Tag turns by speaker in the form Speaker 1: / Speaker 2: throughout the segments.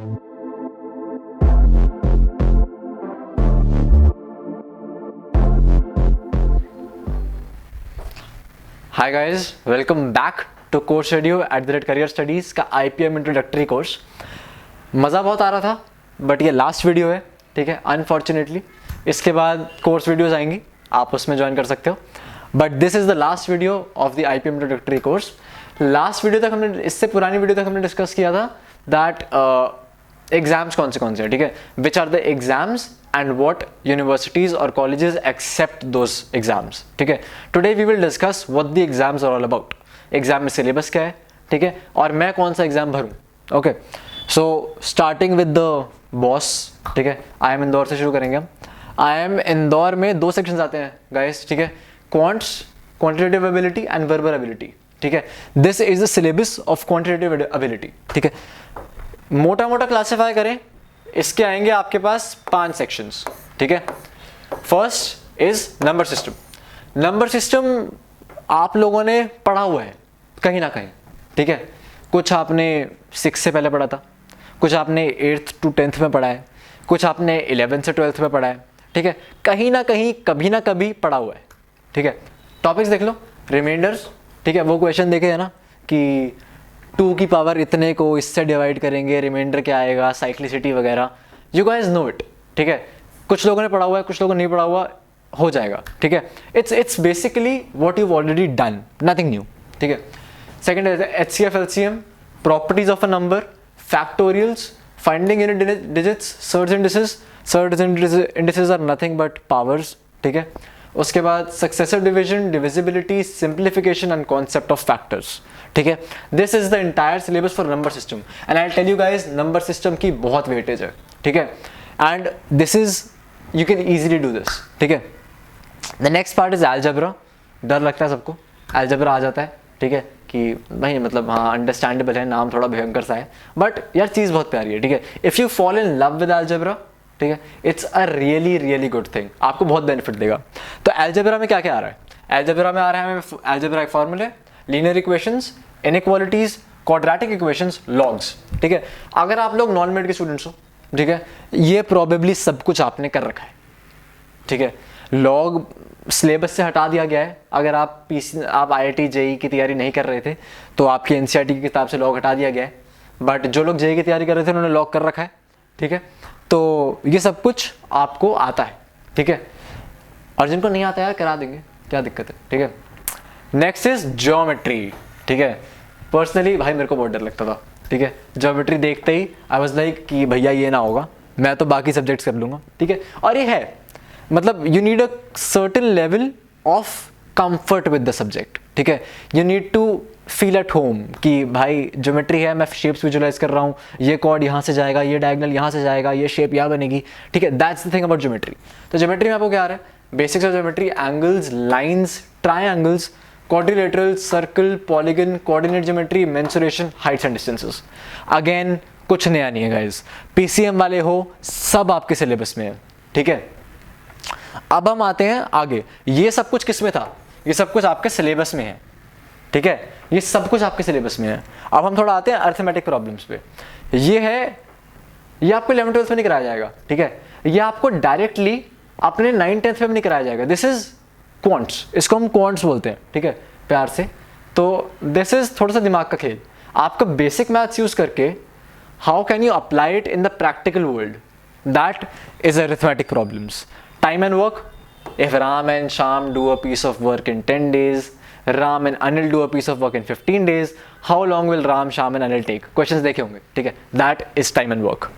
Speaker 1: Hi guys, welcome back to course radio @career studies का IPM introductory course. मज़ा बहुत आ रहा था, बट ये लास्ट वीडियो है, ठीक है। अनफॉर्चुनेटली इसके बाद कोर्स वीडियोस आएंगी, आप उसमें ज्वाइन कर सकते हो, but this is the last video of the IPM introductory course. Last video तक हमने, इससे पुरानी वीडियो तक हमने डिस्कस किया था दैट एग्जाम्स कौन से हैं, ठीक है, which are the exams and what universities और कॉलेजेस एक्सेप्ट दोज एग्जाम्स, ठीक है। Today we will discuss what the exams are all about. Exam में सिलेबस क्या है, ठीक है, और मैं कौन सा एग्जाम भरूं। Okay, so starting with the boss, ठीक है, IIM इंदौर से शुरू करेंगे हम। IIM इंदौर में 2 सेक्शंस आते हैं गाइस, ठीक है, quants, quantitative ability and verbal ability, ठीक है। This is the syllabus of quantitative ability, ठीक है। मोटा मोटा क्लासिफाई करें, इसके आएंगे आपके पास 5 सेक्शंस, ठीक है। First is number system. Number system आप लोगों ने पढ़ा हुआ है कहीं ना कहीं, ठीक है। कुछ आपने 6 से पहले पढ़ा था, कुछ आपने 8th to 10th में पढ़ा है, कुछ आपने 11th से 12th में पढ़ा है, ठीक है। कहीं ना कहीं कभी ना कभी पढ़ा हुआ है, ठीक है। टॉपिक्स देख लो, रिमाइंडर्स, ठीक है, वो क्वेश्चन देखे है ना कि 2 की पावर इतने को इससे डिवाइड करेंगे, रिमाइंडर क्या आएगा, साइक्लिसिटी वगैरह, यू गाइस नो इट, ठीक है। कुछ लोगों ने पढ़ा हुआ है, कुछ लोगों ने नहीं पढ़ा हुआ, हो जाएगा, ठीक है। It's basically what you already done, nothing new, ठीक है। सेकंड है HCF LCM, properties of a number, factorials, finding unit digits, search indices. Search indices are nothing but powers, ठीक है। उसके बाद successive division, divisibility, simplification and concept of factors, ठीक है। This is the entire syllabus for number system and I tell you guys, number system की बहुत weightage है, ठीक है, and this is, you can easily do this, ठीक है। The next part is algebra. डर लगता है सबको, अलजेब्रा आ जाता है, ठीक है, कि भाई मतलब हाँ अंडरस्टैंडेबल है, नाम थोड़ा भयंकर सा है, बट यार चीज़ बहुत प्यारी है, ठीक है। If you fall in love with algebra, ठीक है, it's a really really good thing, आपको बहुत बेनिफिट देगा। तो अलजेब्रा में क्या क्या आ रहा है? अलजेब्रा में आ रहा है हमें अलजेब्राइक फॉर्मूले, linear equations, inequalities, quadratic equations, logs, ठीक है। अगर आप लोग नॉन मेड के स्टूडेंट्स हो, ठीक है, ये प्रोबेबली सब कुछ आपने कर रखा है, ठीक है। लॉग सिलेबस से हटा दिया गया है। अगर आप IIT JEE की तैयारी नहीं कर रहे थे तो आपकी NCERT की किताब से लॉग हटा दिया गया है, बट जो लोग JEE की तैयारी कर रहे थे उन्होंने लॉग कर रखा है, ठीक है। तो ये सब कुछ आपको आता है, ठीक है, और जिनको नहीं आता है करा देंगे, क्या दिक्कत है, ठीक है। नेक्स्ट इज ज्योमेट्री, ठीक है। पर्सनली भाई मेरे को बहुत डर लगता था, ठीक है, ज्योमेट्री देखते ही आई वाज लाइक कि भैया ये ना होगा, मैं तो बाकी सब्जेक्ट्स कर लूँगा, ठीक है। और ये है, मतलब you need a certain level of comfort with the subject, ठीक है। You need to feel at home कि भाई ज्योमेट्री है, मैं शेप्स विजुलाइज कर रहा हूँ, ये कॉर्ड यहाँ से जाएगा, ये डायगोनल यहाँ से जाएगा, ये शेप यहाँ बनेगी, ठीक है। That's the thing about geometry. तो ज्योमेट्री में आपको क्या आ रहा है? Basics of geometry, angles, lines, triangles, quadrilateral, circle, polygon, coordinate geometry, mensuration, Heights and distances. Again कुछ नया नहीं है गाइस, PCM वाले हो सब आपके सिलेबस में है, ठीक है। अब हम आते हैं आगे, ये सब कुछ किस में था? ये सब कुछ आपके सिलेबस में है, ठीक है, ये सब कुछ आपके सिलेबस में है। अब हम थोड़ा आते हैं अरिथमेटिक प्रॉब्लम्स पे। ये है, ये आपको 11th 12th में नहीं कराया जाएगा, ठीक है, ये आपको डायरेक्टली अपने 9th 10th में नहीं कराया जाएगा। दिस इज क्वांट्स, इसको हम क्वांट्स बोलते हैं, ठीक है, प्यार से। तो दिस इज थोड़ा सा दिमाग का खेल, आपका बेसिक मैथ्स यूज करके how can you apply it in the practical world, that is arithmetic problems. Time and work, if Ram and Sham do a piece of work in 10 days, Ram and Anil do a piece of work in 15 days, how long will Ram, Sham and Anil take? Questions देखे होंगे, ठीक है, that is time and work.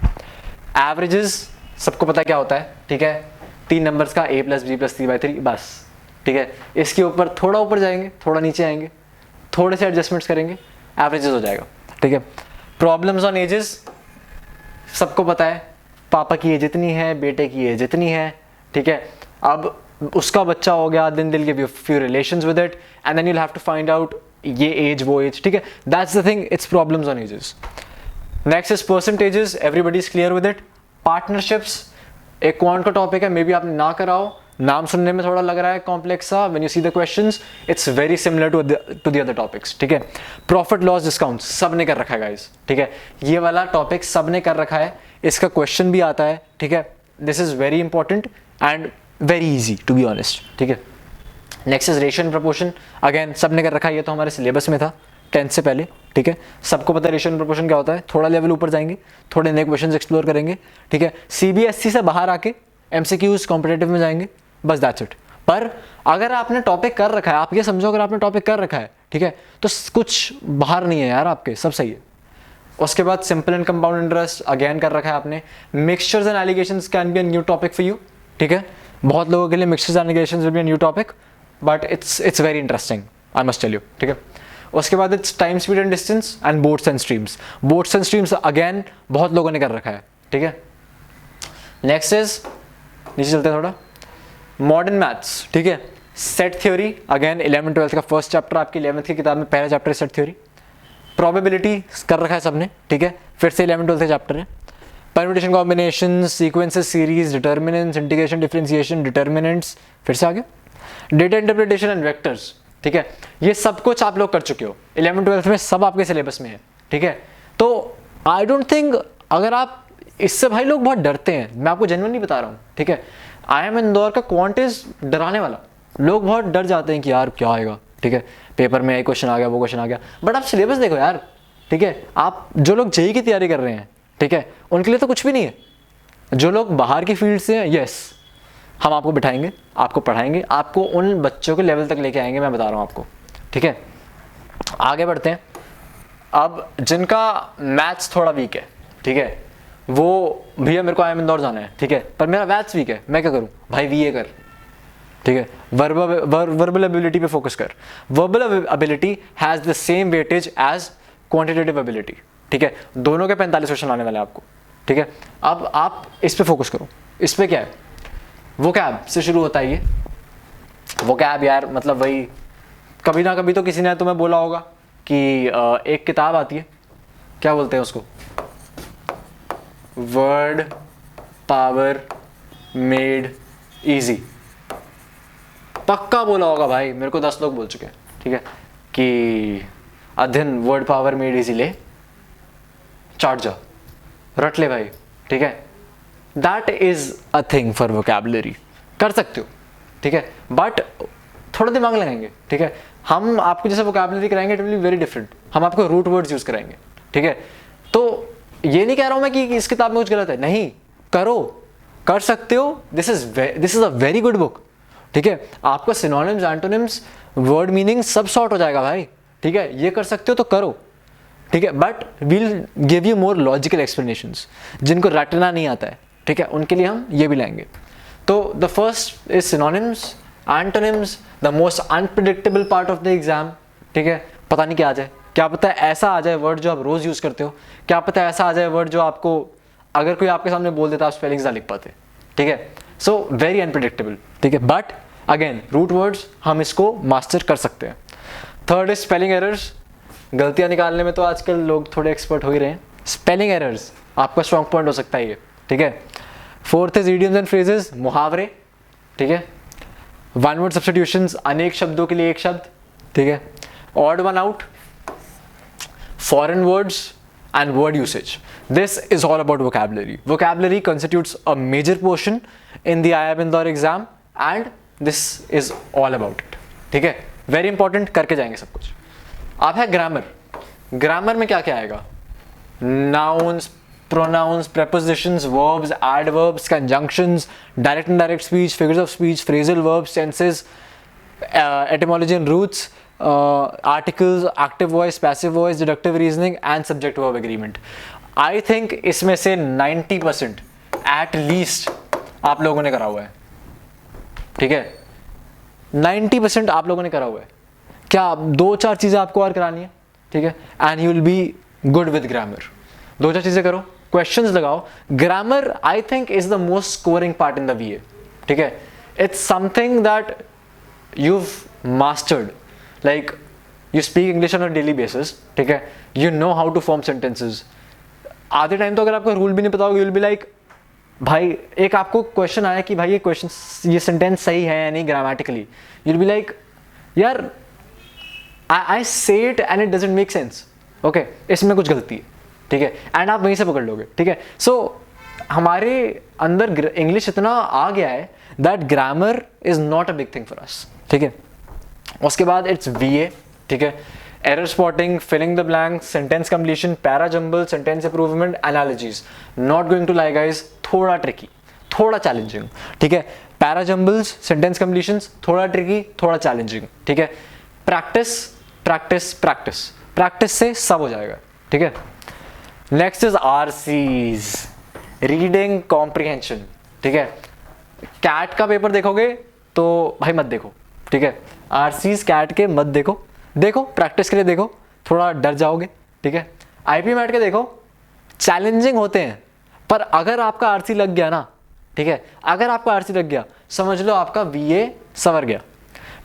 Speaker 1: Averages सबको पता है क्या होता है, ठीक है, 3 नंबर्स का a + b + c/3, बस, ठीक है। इसके ऊपर थोड़ा ऊपर जाएंगे, थोड़ा नीचे आएंगे, थोड़े से एडजस्टमेंट्स करेंगे, एवरेजेस हो जाएगा, ठीक है। प्रॉब्लम्स ऑन एजेस सबको पता है, पापा की एज इतनी है, बेटे की एज इतनी है, ठीक है। अब उसका बच्चा हो गया, then they'll give you few relations with it and then you'll have to find out ये एज वो एज, ठीक है। That's the thing, it's problems on ages. Next is percentages, everybody is clear with it. Partnerships एक quant का topic है, may be आपने ना कराओ नाम सुनने में थोड़ा लग रहा है कॉम्प्लेक्स सा, when you see the questions it's very similar to the other topics, ठीक है। प्रॉफिट लॉस डिस्काउंट सब ने कर रखा है गाइस, ठीक है, ये वाला टॉपिक सब ने कर रखा है, इसका क्वेश्चन भी आता है, ठीक है। This is very important and very easy to be honest, ठीक है। Next is ratio and proportion, again सब ने कर रखा है, ये तो हमारे सिलेबस में था 10th से पहले, ठीक है। सबको पता है रेशियो एंड प्रोपोर्शन क्या होता है, थोड़ा लेवल ऊपर जाएंगे, थोड़े नए क्वेश्चंस एक्सप्लोर करेंगे, ठीक है। सीबीएसई से बाहर आके एमसीक्यूज कॉम्पिटेटिव में जाएंगे, बस दैट्स इट। पर अगर आपने टॉपिक कर रखा है, आप ये समझो अगर आपने टॉपिक कर रखा है, ठीक है, तो कुछ बाहर नहीं है यार आपके, सब सही है। उसके बाद simple and compound interest again कर रखा है आपने। Mixtures and alligations can be a new topic for you, ठीक है। बहुत लोगों के लिए mixtures and alligations will be a new topic, but it's very interesting, I must tell you, ठीक है। उसके बाद it's time, speed and distance and boats and streams. Boats and streams again बहुत लोगों ने कर रखा है, ठीक है। नेक्स्ट इज, नीचे चलते हैं थोड़ा, मॉडर्न मैथ्स, ठीक है। Set theory again 11th 12th का फर्स्ट चैप्टर, आपकी 11th की किताब में पहला चैप्टर है सेट थ्योरी। प्रोबेबिलिटी कर रखा है सबने, ठीक है, फिर से 11th 12th का चैप्टर है। Permutation combination, sequences, series, determinants, integration, differentiation, determinants, फिर से आगे डेटा इंटरप्रिटेशन एंड वेक्टर्स, ठीक है। ये सब कुछ आप लोग कर चुके हो 11th 12th में, सब आपके सिलेबस में है, ठीक है। तो आई डोंट थिंक, अगर आप इससे, भाई लोग बहुत डरते हैं, मैं आपको जेन्युइनली बता रहा हूँ, ठीक है। IIM इंदौर का क्वांट इज डराने वाला, लोग बहुत डर जाते हैं कि यार क्या आएगा, ठीक है, पेपर में ये क्वेश्चन आ गया, वो क्वेश्चन आ गया, बट आप सिलेबस देखो यार, ठीक है। आप जो लोग जेईई की तैयारी कर रहे हैं, ठीक है, उनके लिए तो कुछ भी नहीं है। जो लोग बाहर की फील्ड से हैं, यस, हम आपको बिठाएंगे, आपको पढ़ाएंगे, आपको उन बच्चों के लेवल तक लेके आएंगे, मैं बता रहा हूँ आपको, ठीक है। आगे बढ़ते हैं। अब जिनका मैथ्स थोड़ा वीक है, ठीक है, वो भैया मेरे को IIM इंदौर जाना है, ठीक है, पर मेरा मैथ्स वीक है, मैं क्या करूँ भाई, VA कर, ठीक है। वर्बल एबिलिटी पे फोकस कर। Verbal ability has the same weightage as quantitative ability, ठीक है। दोनों के 45 क्वेश्चन आने वाले हैं आपको, ठीक है। अब आप इस पे फोकस करो। इस पे क्या है, वोकैब से शुरू होता है ये वोकैब यार, मतलब वही, कभी ना कभी तो किसी ने तुम्हें बोला होगा कि एक किताब आती है, क्या बोलते हैं उसको, वर्ड पावर मेड इजी, पक्का बोला होगा भाई, मेरे को 10 लोग बोल चुके हैं, ठीक है, कि अध्ययन वर्ड पावर मेड इजी ले, चाट जा, रट ले भाई, ठीक है। That is a thing for vocabulary, कर सकते हो, ठीक है, बट थोड़ा दिमाग लगाएंगे, ठीक है। हम आपको जैसे वोकैबुलरी कराएंगे, it will be very different, हम आपको रूट वर्ड्स यूज कराएंगे, ठीक है। तो ये नहीं कह रहा हूं मैं कि इस किताब में कुछ गलत है, नहीं, करो, कर सकते हो, this is a very good book, ठीक है। आपका सिनोनिम्स, एंटोनिम्स, वर्ड मीनिंग सब सॉर्ट हो जाएगा भाई, ठीक है। ये कर सकते हो तो करो, ठीक है, but we'll give you more logical explanations. जिनको रटना नहीं आता है, ठीक है, उनके लिए हम ये भी लाएंगे। तो the first is synonyms, antonyms, the most unpredictable part of the exam, ठीक है। पता नहीं क्या आ जाए, क्या पता है ऐसा आ जाए वर्ड जो आप रोज यूज करते हो, क्या पता है ऐसा आ जाए वर्ड जो आपको अगर कोई आपके सामने बोल देता आप स्पेलिंग्स ना लिख पाते, ठीक है। सो वेरी अनप्रिडिक्टेबल, ठीक है, बट अगेन रूट वर्ड्स हम इसको मास्टर कर सकते हैं। थर्ड इज स्पेलिंग एरर्स, गलतियां निकालने में तो आजकल लोग थोड़े एक्सपर्ट हो ही रहे हैं, स्पेलिंग एरर्स आपका स्ट्रॉन्ग पॉइंट हो सकता है ये, ठीक है। Fourth is idioms and phrases, मुहावरे, ठीक है। वन वर्ड सब्स्टिट्यूशंस, अनेक शब्दों के लिए एक शब्द, ठीक है। Odd one out, foreign words and word usage. This is all about vocabulary. Vocabulary constitutes a major portion in the IIM Indore exam and this is all about it. ठीक है, very important, करके जाएंगे सब कुछ। अब है grammar. Grammar में क्या क्या आएगा, nouns, pronouns, prepositions, verbs, adverbs, conjunctions, direct and indirect speech, figures of speech, phrasal verbs, tenses, etymology and roots, articles, active voice, passive voice, deductive reasoning and subject verb agreement. I think इसमें से 90% at least आप लोगों ने करा हुआ है, ठीक है। 90% आप लोगों ने करा हुआ है, क्या 2-4 चीजें आपको और करानी है, ठीक है, and you will be good with grammar. 2-4 चीजें करो, क्वेश्चंस लगाओ। Grammar I think is the most scoring part in the VA, ठीक है। It's something that you've mastered, like you speak English on a daily basis, ठीक है, you know how to form sentences। आधे time तो अगर आपको rule भी नहीं पता होगा, you'll be like भाई एक आपको क्वेश्चन आया कि भाई ये सेंटेंस सही है या नहीं ग्रामेटिकली, यू बी लाइक यार आई से it and it doesn't make sense, okay, इसमें कुछ गलती है, ठीक है, एंड आप वहीं से पकड़ लोगे, ठीक है। सो हमारे अंदर इंग्लिश इतना आ गया है that grammar is not a big thing for us, ठीक है। उसके बाद इट्स VA, ठीक है, error spotting, filling the blank, sentence completion, para jumble, sentence improvement, analogies. Not going to lie guys, थोड़ा ट्रिकी, थोड़ा चैलेंजिंग, ठीक है। पैरा जंबल्स, सेंटेंस कंप्लीशंस, थोड़ा ट्रिकी, थोड़ा चैलेंजिंग, ठीक है। प्रैक्टिस प्रैक्टिस प्रैक्टिस, प्रैक्टिस से सब हो जाएगा, ठीक है। Next is RCs, reading comprehension, ठीक है। कैट का पेपर देखोगे तो भाई मत देखो, ठीक है। RCs कैट के मत देखो, देखो प्रैक्टिस के लिए देखो, थोड़ा डर जाओगे, ठीक है। IP मैट के देखो, चैलेंजिंग होते हैं, पर अगर आपका RC लग गया ना, ठीक है, अगर आपका RC लग गया समझ लो आपका VA सवर गया।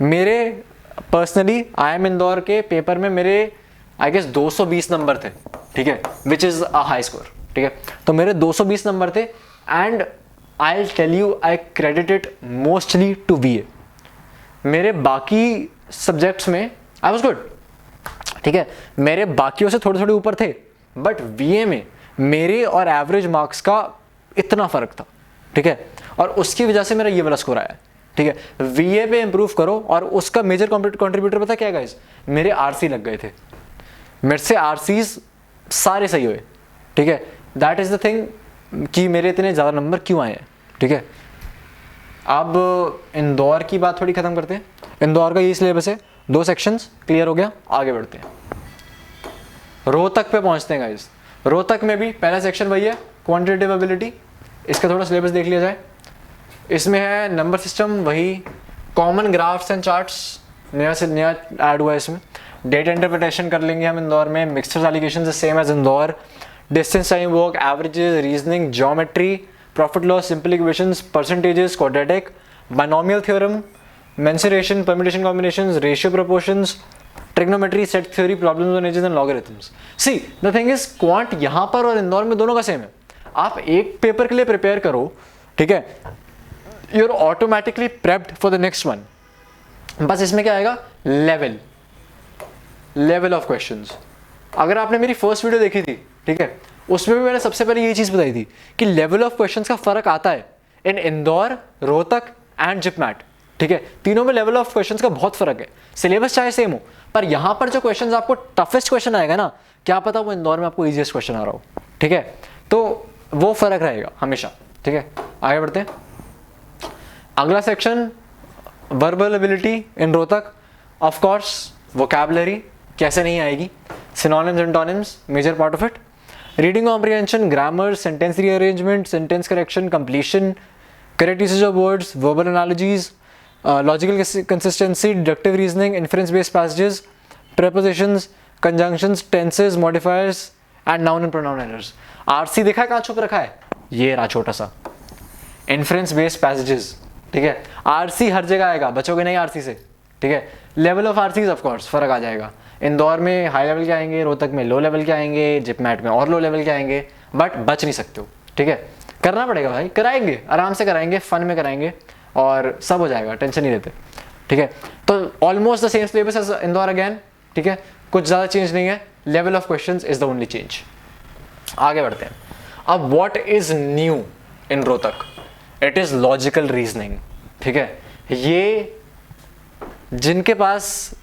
Speaker 1: मेरे पर्सनली IIM इंदौर के पेपर में मेरे आई गेस 220 नंबर थे, ठीक है, which is a high score, ठीक है। तो मेरे 220 नंबर थे and I tell you I credit it mostly to VA। मेरे बाकी सब्जेक्ट्स में आई वॉज गुड, ठीक है, मेरे बाकियों से थोड़े थोड़े ऊपर थे, बट VA में मेरे और एवरेज मार्क्स का इतना फर्क था, ठीक है, और उसकी वजह से मेरा ये वाला स्कोर आया, ठीक है। VA पे इंप्रूव करो, और उसका मेजर कंट्रीब्यूटर पता क्या गाइस, मेरे RC लग गए थे, मेरे से RCs सारे सही हुए, ठीक है। दैट इज द थिंग कि मेरे इतने ज़्यादा नंबर क्यों आए हैं, ठीक है। अब इंदौर की बात थोड़ी ख़त्म करते हैं। इंदौर का ये सिलेबस है, 2 सेक्शंस क्लियर हो गया, आगे बढ़ते हैं। रोहतक पे पहुंचते हैं गाइस। रोहतक में भी पहला सेक्शन वही है, क्वांटिटेटिव एबिलिटी। इसका थोड़ा सिलेबस देख लिया जाए। इसमें है नंबर सिस्टम वही, कॉमन ग्राफ्स एंड चार्ट्स नया से नया ऐड हुआ है इसमें। डेटा इंटरप्रिटेशन कर लेंगे हम इंदौर में। Mixtures alligation same as Indore. Distance time work, averages, reasoning, geometry, profit loss, simple equations, percentages, quadratic, binomial theorem, mensuration, permutation combinations, ratio proportions, trigonometry, set theory, problems on ages and logarithms. See the thing is quant यहाँ पर और इंदौर में दोनों का same है। आप एक paper के लिए प्रिपेयर करो, ठीक है, you are automatically prepped for the next one. बस इसमें क्या आएगा, लेवल ऑफ क्वेश्चंस। अगर आपने मेरी फर्स्ट वीडियो देखी थी, ठीक है, उसमें भी मैंने सबसे पहले ये चीज़ बताई थी कि लेवल ऑफ क्वेश्चंस का फर्क आता है इन इंदौर, रोहतक एंड जिपमैट, ठीक है। तीनों में लेवल ऑफ क्वेश्चंस का बहुत फर्क है। सिलेबस चाहे सेम हो, पर यहाँ पर जो क्वेश्चंस आपको टफेस्ट क्वेश्चन आएगा ना, क्या पता वो इंदौर में आपको इजीएस्ट क्वेश्चन आ रहा हो, ठीक है। तो वो फर्क रहेगा हमेशा, ठीक है। आगे बढ़ते हैं। अगला section verbal ability in Rohtak. Of course vocabulary कैसे नहीं आएगी, synonyms antonyms major part of it. Reading comprehension, grammar, sentence rearrangement, sentence correction, completion, correct usage of words, verbal analogies, logical consistency, deductive reasoning, inference based passages, prepositions, conjunctions, tenses, modifiers and noun and pronoun errors. RC देखा है कहाँ छुप रखा है, ये रहा छोटा सा, इन्फरेंस बेस्ड पैसेजेस, ठीक है। RC हर जगह आएगा, बचोगे नहीं RC से, ठीक है। Level of RCs of course फर्क आ जाएगा। इंदौर में हाई लेवल के आएंगे, रोहतक में लो लेवल के आएंगे, जिपमैट में और लो लेवल के आएंगे, बट बच नहीं सकते हो, ठीक है। करना पड़ेगा भाई, कराएंगे, आराम से कराएंगे, फन में कराएंगे और सब हो जाएगा, टेंशन नहीं लेते, ठीक है। तो almost the same syllabus as Indore again, ठीक है, कुछ ज़्यादा चेंज नहीं है। Level of questions is the only change. आगे बढ़ते हैं। अब what is new in Rohtak, it is logical reasoning, ठीक है। ये जिनके पास,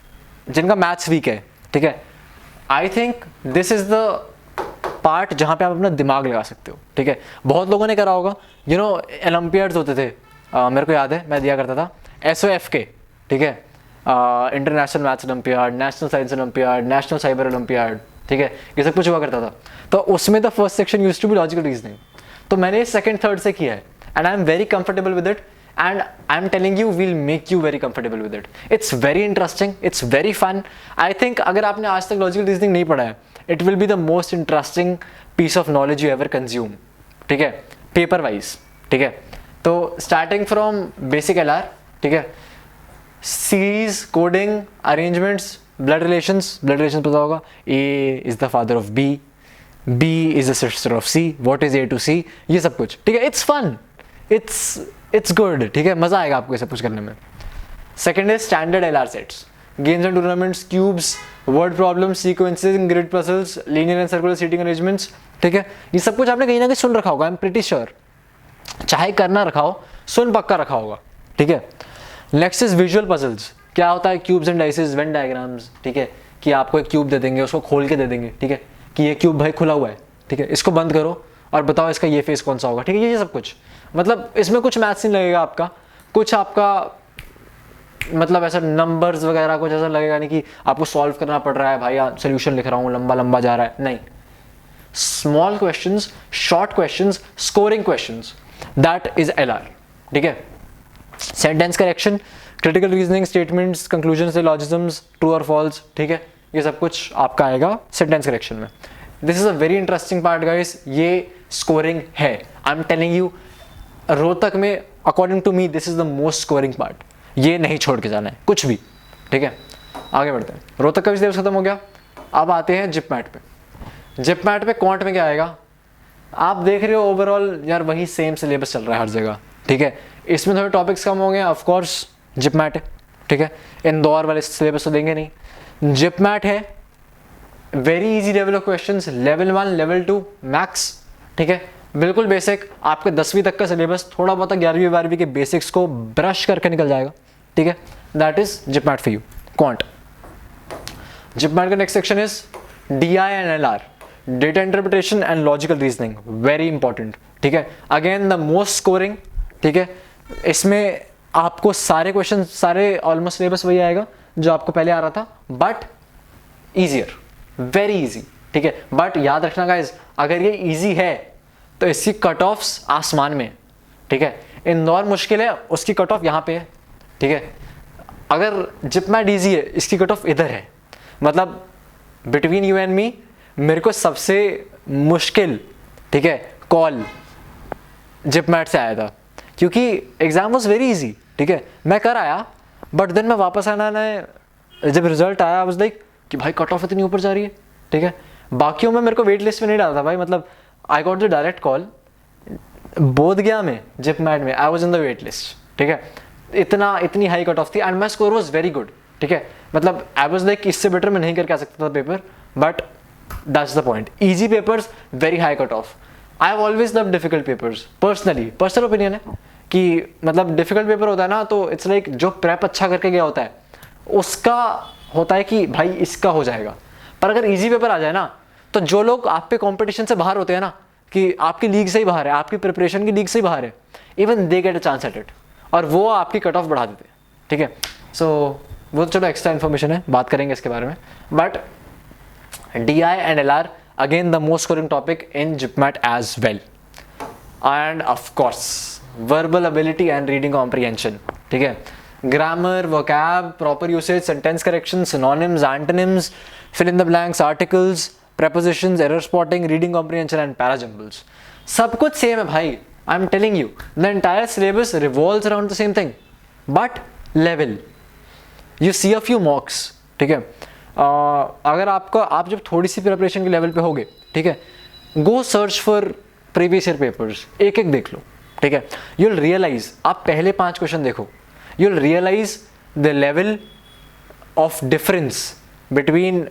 Speaker 1: जिनका मैथ्स वीक है, ठीक है, I think this is the part जहाँ पे आप अपना दिमाग लगा सकते हो, ठीक है। बहुत लोगों ने करा होगा, यू नो ओलंपियाड्स होते थे, मेरे को याद है मैं दिया करता था SOF के, ठीक है, international maths olympiad, national science olympiad, national cyber olympiad, ठीक है, ये सब कुछ हुआ करता था। तो उसमें the first section used to be logical reasoning. तो मैंने सेकंड थर्ड से किया है and I am very comfortable with it and I'm telling you we'll make you very comfortable with it. It's very interesting, it's very fun. I think अगर आपने आज तक logical reasoning नहीं पढ़ा है, it will be the most interesting piece of knowledge you ever consume, ठीक है, paper wise, ठीक है। तो starting from basic LR, ठीक है, series, coding, arrangements, blood relations पता होगा, A is the father of B, B is the sister of C, what is A to C, ये सब कुछ, ठीक है. It's fun, it's good, ठीक है, मजा आएगा आपको ये सब कुछ करने में. सेकेंड है standard LR sets, games and tournaments, cubes, word problems, sequences, grid puzzles, linear and circular seating arrangements, ठीक है. ये सब कुछ आपने कहीं ना कहीं सुन रखा होगा, आई एम प्रीटी श्योर. चाहे करना रखा हो, सुन पक्का रखा होगा, ठीक है. Next is visual puzzles. क्या होता है? Cubes and dices, Venn diagrams, ठीक है, कि आपको एक क्यूब दे देंगे, उसको खोल के दे देंगे, ठीक है, कि ये क्यूब भाई खुला हुआ है, ठीक है, इसको बंद करो और बताओ इसका ये फेस कौन सा होगा, ठीक है. ये सब कुछ मतलब इसमें कुछ मैथ्स नहीं लगेगा आपका, कुछ आपका मतलब ऐसा नंबर्स वगैरह कुछ ऐसा लगेगा नहीं कि आपको सॉल्व करना पड़ रहा है, भाई सोल्यूशन लिख रहा हूँ, लंबा लंबा जा रहा है, नहीं. Small questions, short questions, scoring questions, that is LR, ठीक है. Sentence correction, critical reasoning, statements, conclusion, syllogisms, true और फॉल्स, ठीक है, ये सब कुछ आपका आएगा सेंटेंस करेक्शन में. This is a very interesting part guys. ये स्कोरिंग है, I am telling you. Rohtak में according to me this is the most scoring part. ये नहीं छोड़ के जाना है कुछ भी, ठीक है. आगे बढ़ते हैं. रोहतक का भी सिलेबस खत्म हो गया. अब आते हैं जिपमैट पे. जिपमैट पे क्वांट में क्या आएगा? आप देख रहे हो ओवरऑल यार वही सेम सिलेबस चल रहा है हर जगह, ठीक है. इसमें थोड़े टॉपिक्स कम हो गए, ऑफ कोर्स जिपमैट है, ठीक है. इंदौर वाले सिलेबस तो देंगे नहीं. जिपमैट है, very easy level of questions, level 1, level 2 max, ठीक है, बिल्कुल बेसिक. आपके 10वीं तक का सिलेबस थोड़ा बहुत 11वीं 12वीं के बेसिक्स को ब्रश करके निकल जाएगा, ठीक है. That is JIPMAT for you, quant. JIPMAT का next section is DI and LR, data interpretation and logical reasoning, very important, ठीक है. अगेन द मोस्ट स्कोरिंग, ठीक है. इसमें आपको सारे क्वेश्चन, सारे ऑलमोस्ट सिलेबस वही आएगा जो आपको पहले आ रहा था, बट ईजियर, वेरी इजी, ठीक है. बट याद रखना गाइज, अगर ये इजी है तो इसकी कट ऑफ्स आसमान में, ठीक है. इंदौर मुश्किल है, उसकी कट ऑफ यहाँ पे है, ठीक है. अगर जिपमैट इजी है, इसकी कट ऑफ इधर है. मतलब बिटवीन यू एंड मी, मेरे को सबसे मुश्किल, ठीक है, कॉल जिपमैट से आया था, क्योंकि एग्जाम वॉज वेरी इजी, ठीक है. मैं कर आया, बट देन मैं वापस आना ने जब रिजल्ट आया वाज लाइक कि भाई कट ऑफ इतनी ऊपर जा रही है, ठीक है. बाकियों में मेरे को वेट लिस्ट में नहीं डाला था भाई, मतलब I got the direct call. Bodh Gaya में, जिपमैट में I was in the wait list, ठीक है. इतनी हाई कट ऑफ थी and my score was very good, ठीक है. मतलब आई वाज लाइक इससे बेटर मैं नहीं करके आ सकता था paper, but that's the point. Easy papers, very high cut off. I have always love difficult papers personally, personal opinion है कि मतलब डिफिकल्ट पेपर होता है ना, तो इट्स लाइक जो प्रेप अच्छा करके गया होता है उसका होता है कि भाई इसका हो जाएगा. पर अगर इजी पेपर आ जाए ना, तो जो लोग आप पे कंपटीशन से बाहर होते हैं ना, कि आपकी लीग से ही बाहर है, आपकी प्रिपरेशन की लीग से ही बाहर है, even they get a chance at it, और वो आपकी कट ऑफ बढ़ा देते हैं, ठीक है. सो वो चलो एक्स्ट्रा इन्फॉर्मेशन है, बात करेंगे इसके बारे में. But DI and LR again the most scoring topic in JIPMAT as well, and of course verbal ability and reading comprehension, ठीक है. grammar, vocab, proper usage, sentence correction, synonyms, antonyms, fill in the blanks, articles, prepositions, error spotting, reading comprehension and parajumbles, सब कुछ same है भाई. I'm telling you, the entire syllabus revolves around the same thing, but level. You see a few mocks, ठीक है. अगर आप जब थोड़ी सी प्रिपरेशन के लेवल पे होगे, ठीक है, go search for previous year papers, एक एक देख लो, ठीक है. यू विल रियलाइज, आप पहले 5 क्वेश्चन देखो, you will realise the level of difference between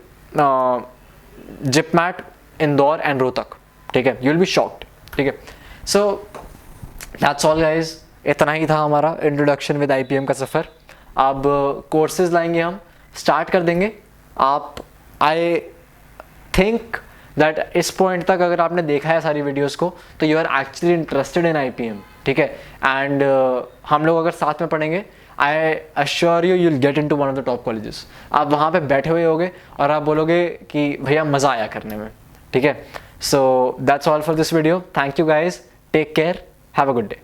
Speaker 1: JIPMAT, Indore and Rohtak, ठीक है. यू विल बी शॉक्ड, ठीक है. सो दैट्स ऑल गाइज, इतना ही था हमारा इंट्रोडक्शन विद IPM का सफ़र. अब कोर्सेज लाएंगे, हम स्टार्ट कर देंगे. आप आई थिंक दैट इस पॉइंट तक अगर आपने देखा है सारी वीडियोस को, तो you are actually interested in IPM, ठीक है. एंड हम लोग अगर साथ में पढ़ेंगे, I assure you will get into one of the top colleges. आप वहाँ पे बैठे हुए होगे और आप बोलोगे कि भैया मज़ा आया करने में, ठीक है. So that's all for this video. Thank you guys, take care, have a good day.